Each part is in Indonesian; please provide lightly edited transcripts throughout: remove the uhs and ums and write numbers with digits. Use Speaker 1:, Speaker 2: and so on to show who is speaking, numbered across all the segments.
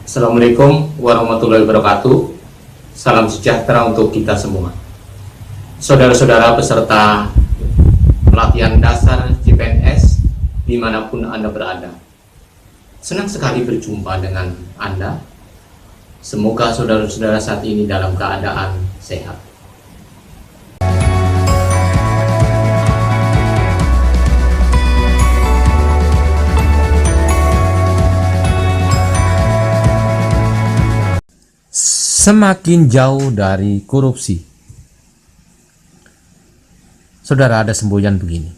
Speaker 1: Assalamualaikum warahmatullahi wabarakatuh. Salam sejahtera untuk kita semua. Saudara-saudara peserta pelatihan dasar CPNS dimanapun Anda berada. Senang sekali berjumpa dengan Anda. Semoga saudara-saudara saat ini dalam keadaan sehat. Semakin jauh dari korupsi. Saudara, ada semboyan begini.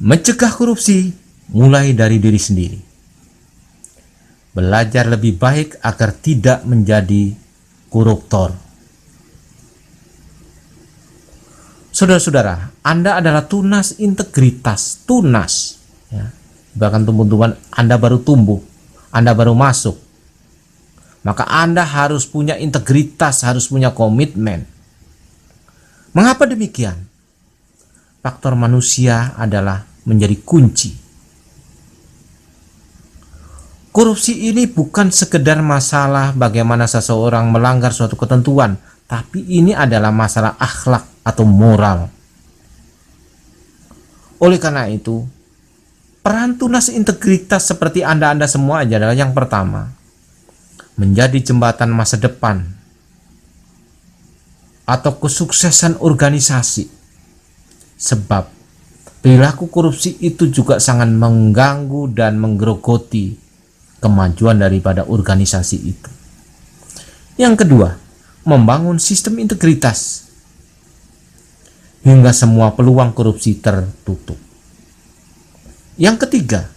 Speaker 1: Mencegah korupsi mulai dari diri sendiri. Belajar lebih baik agar tidak menjadi koruptor. Saudara-saudara, Anda adalah tunas integritas, tunas. Ya. Bahkan tumbuh-tumbuhan Anda baru tumbuh, Anda baru masuk. Maka Anda harus punya integritas, harus punya komitmen. Mengapa demikian? Faktor manusia adalah menjadi kunci. Korupsi ini bukan sekedar masalah bagaimana seseorang melanggar suatu ketentuan, tapi ini adalah masalah akhlak atau moral. Oleh karena itu, peran tunas integritas seperti Anda semua adalah yang pertama, menjadi jembatan masa depan atau kesuksesan organisasi. Sebab perilaku korupsi itu juga sangat mengganggu dan menggerogoti kemajuan daripada organisasi itu. Yang kedua, membangun sistem integritas hingga semua peluang korupsi tertutup. Yang ketiga,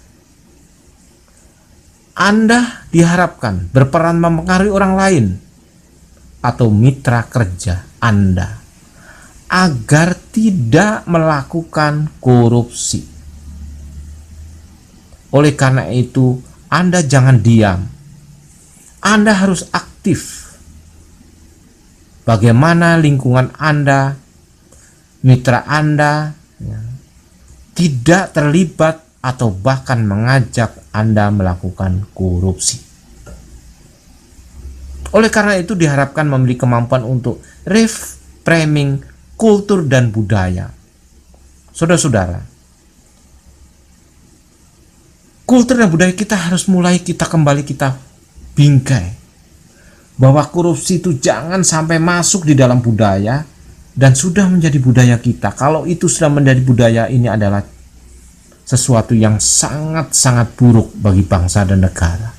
Speaker 1: Anda diharapkan berperan mempengaruhi orang lain atau mitra kerja Anda agar tidak melakukan korupsi. Oleh karena itu, Anda jangan diam. Anda harus aktif. Bagaimana lingkungan Anda, mitra Anda, tidak terlibat atau bahkan mengajak Anda melakukan korupsi. Oleh karena itu diharapkan memiliki kemampuan untuk reframing kultur dan budaya. Saudara-saudara, kultur dan budaya kita harus mulai kita bingkai. Bahwa korupsi itu jangan sampai masuk di dalam budaya dan sudah menjadi budaya kita. Kalau itu sudah menjadi budaya, ini adalah sesuatu yang sangat-sangat buruk bagi bangsa dan negara.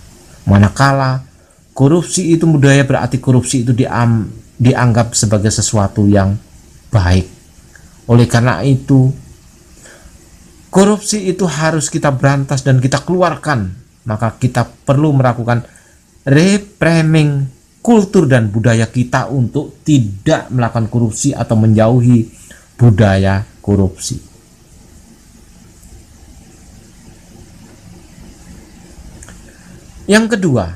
Speaker 1: Manakala korupsi itu budaya, berarti korupsi itu dianggap sebagai sesuatu yang baik. Oleh karena itu, korupsi itu harus kita berantas dan kita keluarkan. Maka kita perlu melakukan reframing kultur dan budaya kita untuk tidak melakukan korupsi atau menjauhi budaya korupsi. Yang kedua,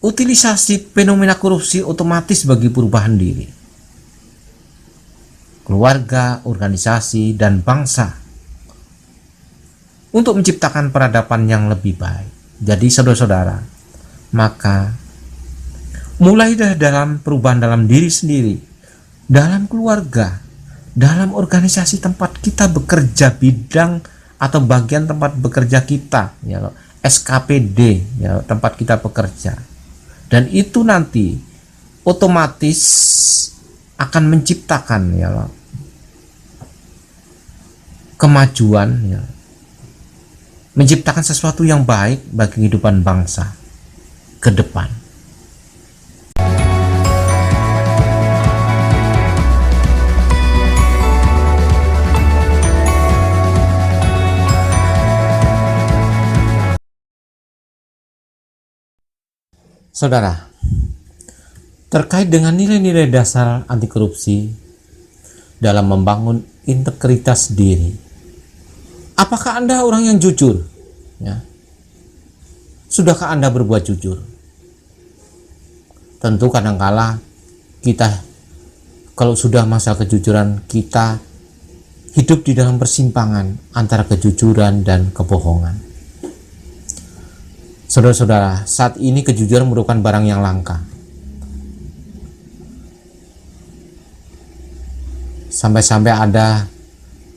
Speaker 1: utilisasi fenomena korupsi otomatis bagi perubahan diri, keluarga, organisasi, dan bangsa untuk menciptakan peradaban yang lebih baik. Jadi saudara-saudara, maka mulai dari dalam perubahan dalam diri sendiri, dalam keluarga, dalam organisasi tempat kita bekerja, bidang atau bagian tempat bekerja kita, ya, SKPD, ya, tempat kita bekerja, dan itu nanti otomatis akan menciptakan, ya, kemajuan, ya, menciptakan sesuatu yang baik bagi kehidupan bangsa ke depan. Saudara, terkait dengan nilai-nilai dasar anti korupsi dalam membangun integritas diri, apakah Anda orang yang jujur? Ya. Sudahkah Anda berbuat jujur? Tentu kadangkala kita, kalau sudah masa kejujuran, kita hidup di dalam persimpangan antara kejujuran dan kebohongan. Saudara-saudara, saat ini kejujuran merupakan barang yang langka. Sampai-sampai ada,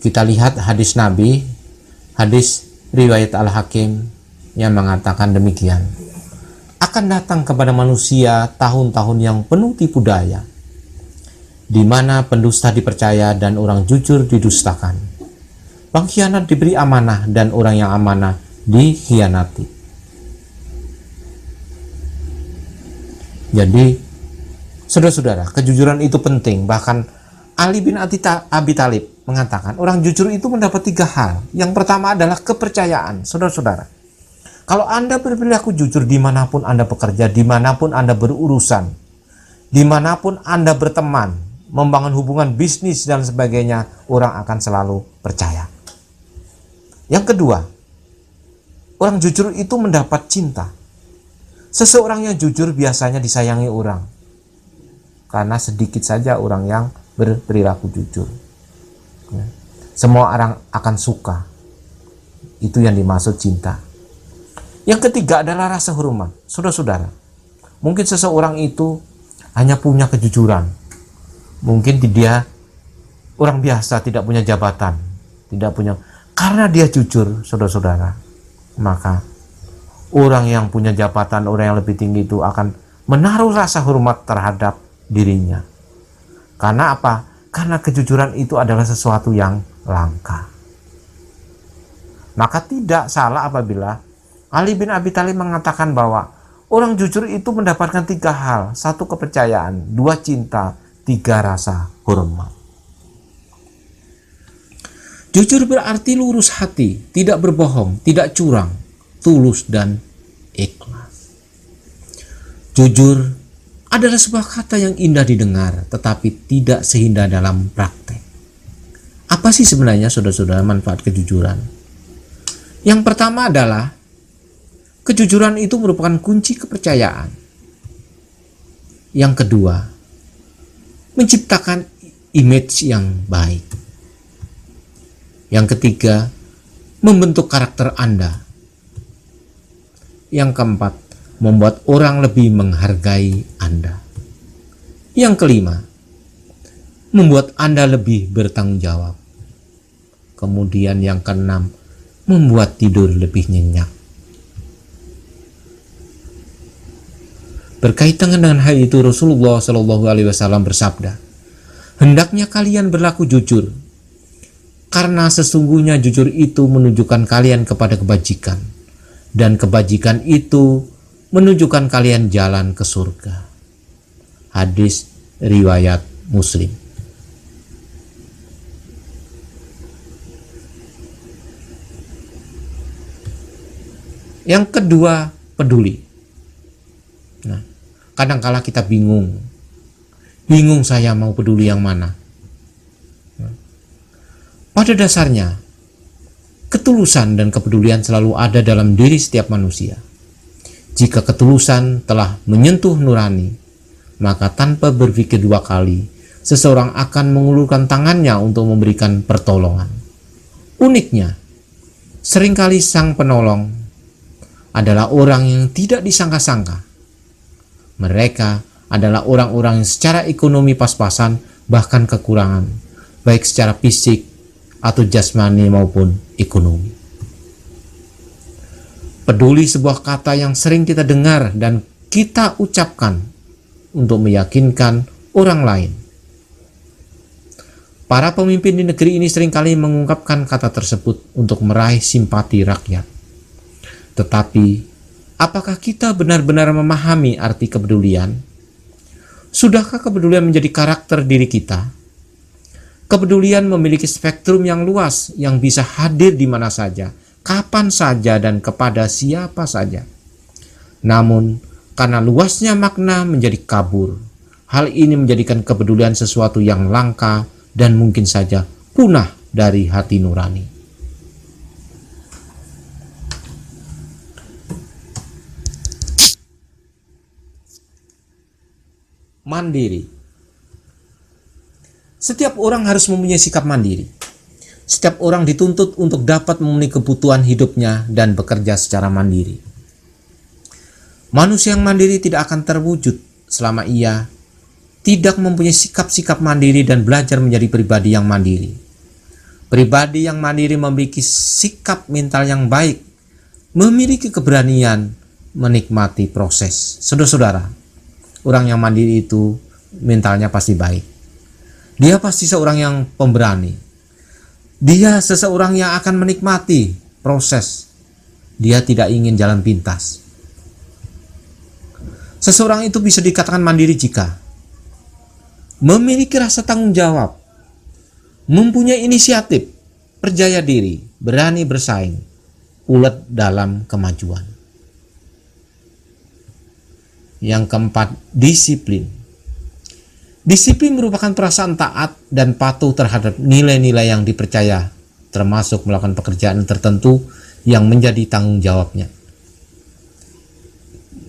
Speaker 1: kita lihat hadis Nabi, hadis riwayat Al-Hakim yang mengatakan demikian. Akan datang kepada manusia tahun-tahun yang penuh tipu daya, di mana pendusta dipercaya dan orang jujur didustakan. Pengkhianat diberi amanah dan orang yang amanah dikhianati. Jadi, saudara-saudara, kejujuran itu penting. Bahkan Ali bin Abi Thalib mengatakan orang jujur itu mendapat 3 hal. Yang pertama adalah kepercayaan. Saudara-saudara, kalau Anda berperilaku jujur dimanapun Anda bekerja, dimanapun Anda berurusan, dimanapun Anda berteman, membangun hubungan bisnis dan sebagainya, orang akan selalu percaya. Yang kedua, orang jujur itu mendapat cinta. Seseorang yang jujur biasanya disayangi orang, karena sedikit saja orang yang berperilaku jujur. Semua orang akan suka. Itu yang dimaksud cinta. Yang ketiga adalah rasa hormat. Saudara-saudara, mungkin seseorang itu hanya punya kejujuran. Mungkin dia orang biasa, tidak punya jabatan, karena dia jujur, saudara-saudara, maka orang yang punya jabatan, orang yang lebih tinggi itu akan menaruh rasa hormat terhadap dirinya. Karena apa? Karena kejujuran itu adalah sesuatu yang langka. Maka tidak salah apabila Ali bin Abi Thalib mengatakan bahwa orang jujur itu mendapatkan 3 hal. 1 kepercayaan, 2 cinta, 3 rasa hormat. Jujur berarti lurus hati, tidak berbohong, tidak curang, tulus dan ikhlas. Jujur adalah sebuah kata yang indah didengar, tetapi tidak seindah dalam praktek. Apa sih sebenarnya, saudara-saudara, manfaat kejujuran? Yang pertama adalah kejujuran itu merupakan kunci kepercayaan. Yang kedua, menciptakan image yang baik. Yang ketiga, membentuk karakter Anda. Yang keempat, membuat orang lebih menghargai Anda. Yang kelima, membuat Anda lebih bertanggung jawab. Kemudian yang keenam, membuat tidur lebih nyenyak. Berkaitan dengan hal itu, Rasulullah Shallallahu Alaihi Wasallam bersabda, hendaknya kalian berlaku jujur, karena sesungguhnya jujur itu menunjukkan kalian kepada kebajikan, dan kebajikan itu menunjukkan kalian jalan ke surga. Hadis riwayat Muslim. Yang kedua, peduli. Nah, kadangkala kita bingung saya mau peduli yang mana. Pada dasarnya, ketulusan dan kepedulian selalu ada dalam diri setiap manusia. Jika ketulusan telah menyentuh nurani, maka tanpa berpikir 2 kali, seseorang akan mengulurkan tangannya untuk memberikan pertolongan. Uniknya, seringkali sang penolong adalah orang yang tidak disangka-sangka. Mereka adalah orang-orang yang secara ekonomi pas-pasan, bahkan kekurangan, baik secara fisik atau jasmani maupun ekonomi. Peduli sebuah kata yang sering kita dengar dan kita ucapkan untuk meyakinkan orang lain. Para pemimpin di negeri ini seringkali mengungkapkan kata tersebut untuk meraih simpati rakyat. Tetapi, apakah kita benar-benar memahami arti kepedulian? Sudahkah kepedulian menjadi karakter diri kita? Kepedulian memiliki spektrum yang luas yang bisa hadir di mana saja, kapan saja, dan kepada siapa saja. Namun, karena luasnya makna menjadi kabur, hal ini menjadikan kepedulian sesuatu yang langka dan mungkin saja punah dari hati nurani. Mandiri. Setiap orang harus mempunyai sikap mandiri. Setiap orang dituntut untuk dapat memenuhi kebutuhan hidupnya dan bekerja secara mandiri. Manusia yang mandiri tidak akan terwujud selama ia tidak mempunyai sikap-sikap mandiri dan belajar menjadi pribadi yang mandiri. Pribadi yang mandiri memiliki sikap mental yang baik, memiliki keberanian menikmati proses. Saudara-saudara, orang yang mandiri itu mentalnya pasti baik. Dia pasti seorang yang pemberani. Dia seseorang yang akan menikmati proses. Dia tidak ingin jalan pintas. Seseorang itu bisa dikatakan mandiri jika memiliki rasa tanggung jawab, mempunyai inisiatif, percaya diri, berani bersaing, ulet dalam kemajuan. Yang keempat, disiplin. Disiplin merupakan perasaan taat dan patuh terhadap nilai-nilai yang dipercaya, termasuk melakukan pekerjaan tertentu yang menjadi tanggung jawabnya.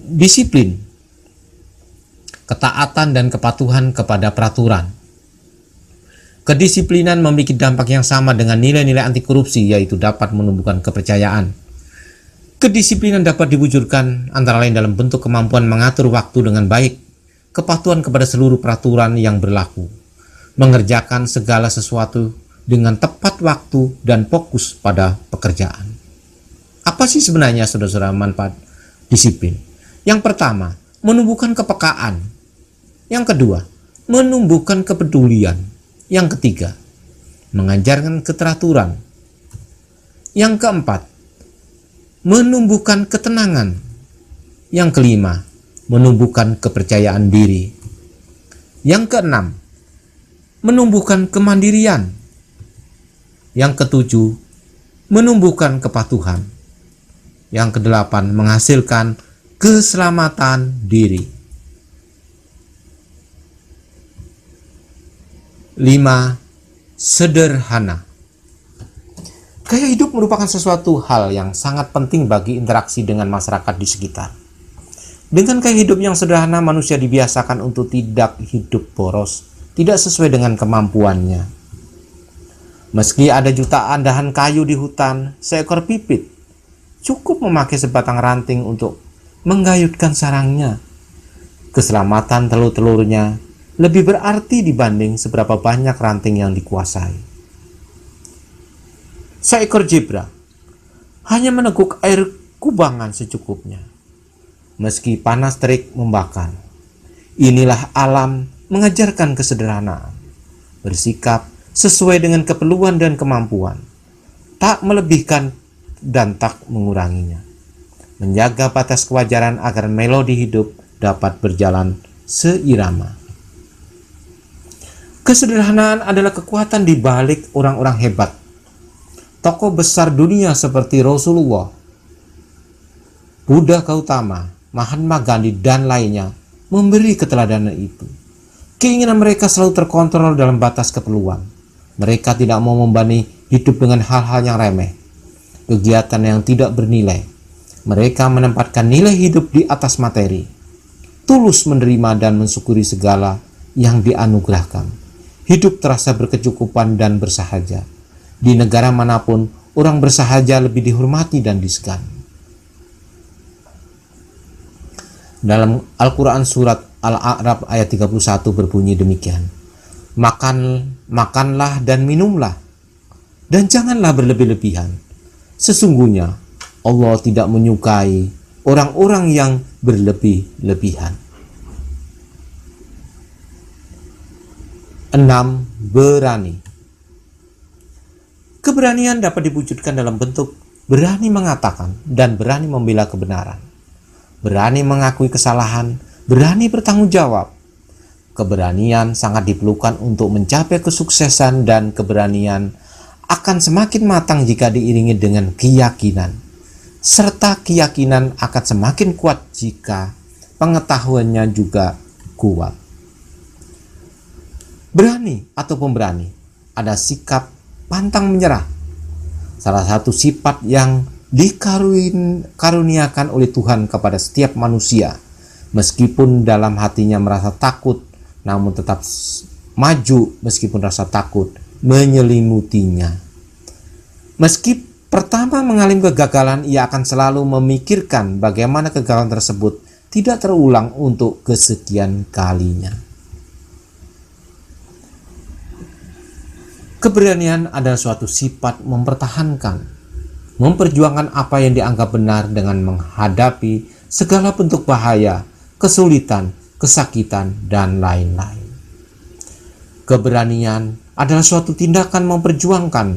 Speaker 1: Disiplin, ketaatan dan kepatuhan kepada peraturan. Kedisiplinan memiliki dampak yang sama dengan nilai-nilai anti korupsi, yaitu dapat menumbuhkan kepercayaan. Kedisiplinan dapat diwujudkan antara lain dalam bentuk kemampuan mengatur waktu dengan baik, kepatuhan kepada seluruh peraturan yang berlaku, mengerjakan segala sesuatu dengan tepat waktu dan fokus pada pekerjaan. Apa sih sebenarnya saudara-saudara manfaat disiplin? Yang pertama, menumbuhkan kepekaan. Yang kedua, menumbuhkan kepedulian. Yang ketiga, mengajarkan keteraturan. Yang keempat, menumbuhkan ketenangan. Yang kelima, menumbuhkan kepercayaan diri. Yang keenam, menumbuhkan kemandirian. Yang ketujuh, menumbuhkan kepatuhan. Yang kedelapan, menghasilkan keselamatan diri. 5. Sederhana. Gaya hidup merupakan sesuatu hal yang sangat penting bagi interaksi dengan masyarakat di sekitar. Dengan gaya hidup yang sederhana, manusia dibiasakan untuk tidak hidup boros, tidak sesuai dengan kemampuannya. Meski ada jutaan dahan kayu di hutan, seekor pipit cukup memakai sebatang ranting untuk menggayutkan sarangnya. Keselamatan telur-telurnya lebih berarti dibanding seberapa banyak ranting yang dikuasai. Seekor zebra hanya meneguk air kubangan secukupnya, meski panas terik membakar. Inilah alam mengajarkan kesederhanaan, bersikap sesuai dengan keperluan dan kemampuan, tak melebihkan dan tak menguranginya, menjaga batas kewajaran agar melodi hidup dapat berjalan seirama. Kesederhanaan adalah kekuatan di balik orang-orang hebat. Tokoh besar dunia seperti Rasulullah, Buddha Gautama, Mahatma Gandhi, dan lainnya memberi keteladanan itu. Keinginan mereka selalu terkontrol dalam batas keperluan. Mereka tidak mau membebani hidup dengan hal-hal yang remeh, kegiatan yang tidak bernilai. Mereka menempatkan nilai hidup di atas materi, tulus menerima dan mensyukuri segala yang dianugerahkan. Hidup terasa berkecukupan dan bersahaja. Di negara manapun, orang bersahaja lebih dihormati dan disegani. Dalam Al-Quran surat Al-A'raf ayat 31 berbunyi demikian. Makanlah dan minumlah, dan janganlah berlebih-lebihan. Sesungguhnya Allah tidak menyukai orang-orang yang berlebih-lebihan. 6. Berani. Keberanian dapat diwujudkan dalam bentuk berani mengatakan dan berani membela kebenaran, berani mengakui kesalahan, berani bertanggung jawab. Keberanian sangat diperlukan untuk mencapai kesuksesan, dan keberanian akan semakin matang jika diiringi dengan keyakinan, serta keyakinan akan semakin kuat jika pengetahuannya juga kuat. Berani atau pemberani ada sikap pantang menyerah, salah satu sifat yang dikaruniakan oleh Tuhan kepada setiap manusia. Meskipun dalam hatinya merasa takut, namun tetap maju meskipun rasa takut menyelimutinya. Meski pertama mengalami kegagalan, ia akan selalu memikirkan bagaimana kegagalan tersebut tidak terulang untuk kesekian kalinya. Keberanian adalah suatu sifat mempertahankan, memperjuangkan apa yang dianggap benar dengan menghadapi segala bentuk bahaya, kesulitan, kesakitan, dan lain-lain. Keberanian adalah suatu tindakan memperjuangkan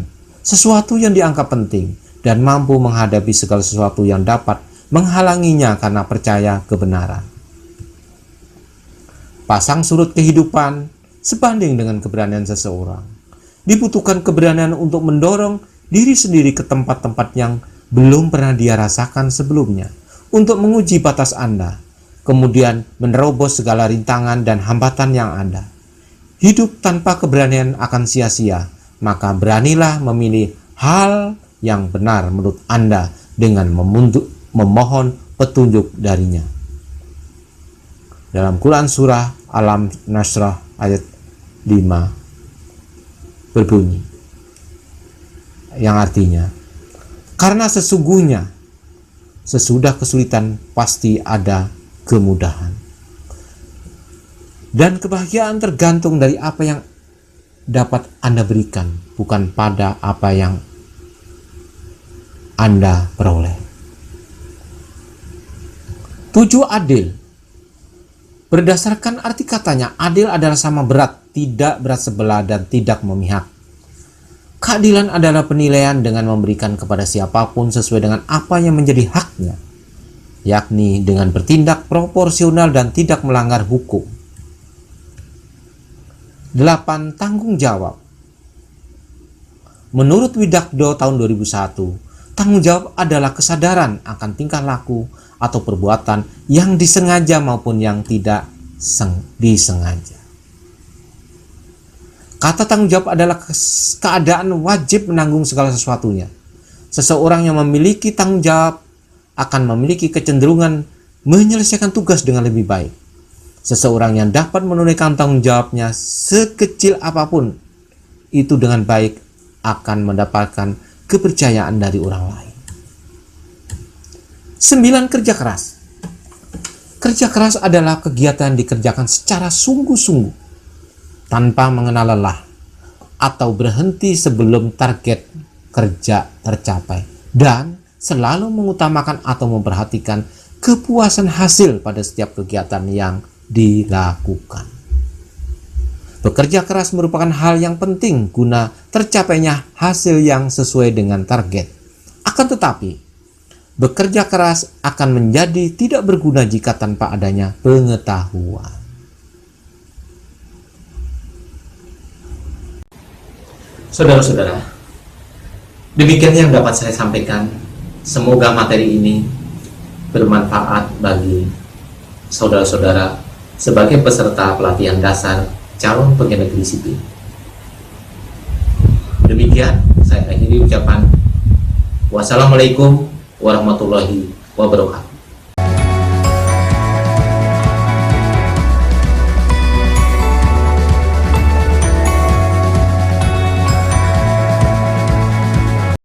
Speaker 1: sesuatu yang dianggap penting dan mampu menghadapi segala sesuatu yang dapat menghalanginya karena percaya kebenaran. Pasang surut kehidupan sebanding dengan keberanian seseorang. Dibutuhkan keberanian untuk mendorong diri sendiri ke tempat-tempat yang belum pernah dia rasakan sebelumnya, untuk menguji batas Anda, kemudian menerobos segala rintangan dan hambatan yang ada. Hidup tanpa keberanian akan sia-sia, maka beranilah memilih hal yang benar menurut Anda dengan memohon petunjuk darinya. Dalam Quran Surah Al-Nasr ayat 5 berbunyi, yang artinya, karena sesungguhnya sesudah kesulitan pasti ada kemudahan. Dan kebahagiaan tergantung dari apa yang dapat Anda berikan, bukan pada apa yang Anda peroleh. 7. Adil. Berdasarkan arti katanya, adil adalah sama berat, tidak berat sebelah, dan tidak memihak. Keadilan adalah penilaian dengan memberikan kepada siapapun sesuai dengan apa yang menjadi haknya, yakni dengan bertindak proporsional dan tidak melanggar hukum. 8. Tanggung jawab. Menurut Widakdo tahun 2001, tanggung jawab adalah kesadaran akan tingkah laku atau perbuatan yang disengaja maupun yang tidak disengaja. Kata tanggung jawab adalah keadaan wajib menanggung segala sesuatunya. Seseorang yang memiliki tanggung jawab akan memiliki kecenderungan menyelesaikan tugas dengan lebih baik. Seseorang yang dapat menunaikan tanggung jawabnya sekecil apapun itu dengan baik akan mendapatkan kepercayaan dari orang lain. 9. Kerja keras. Kerja keras adalah kegiatan dikerjakan secara sungguh-sungguh, tanpa mengenal lelah, atau berhenti sebelum target kerja tercapai, dan selalu mengutamakan atau memperhatikan kepuasan hasil pada setiap kegiatan yang dilakukan. Bekerja keras merupakan hal yang penting guna tercapainya hasil yang sesuai dengan target. Akan tetapi, bekerja keras akan menjadi tidak berguna jika tanpa adanya pengetahuan. Saudara-saudara, demikian yang dapat saya sampaikan. Semoga materi ini bermanfaat bagi saudara-saudara sebagai peserta pelatihan dasar calon pegawai negeri sipil. Demikian saya akhiri ucapan. Wassalamualaikum warahmatullahi wabarakatuh.